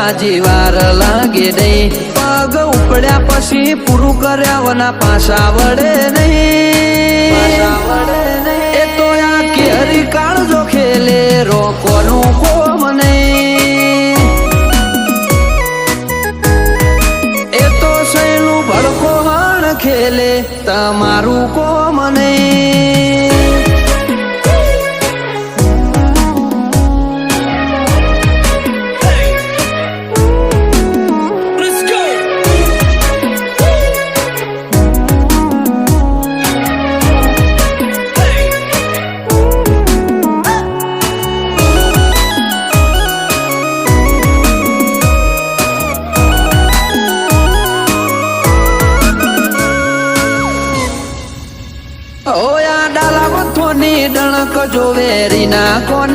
જાજી વાર લાગે નહીં, પગ ઉપડ્યા પછી પૂરું કર્યા વના પાછા વળે નહીં, એ તો આ કેરી કાળજો ખેલે રોકોનું કોમ નહીં, એ તો સૈનું ભડકો હણ ખેલે તમારું કોમ નહીં. ઓયા ડાલા મથોની ડણક જો વેરી ના કોને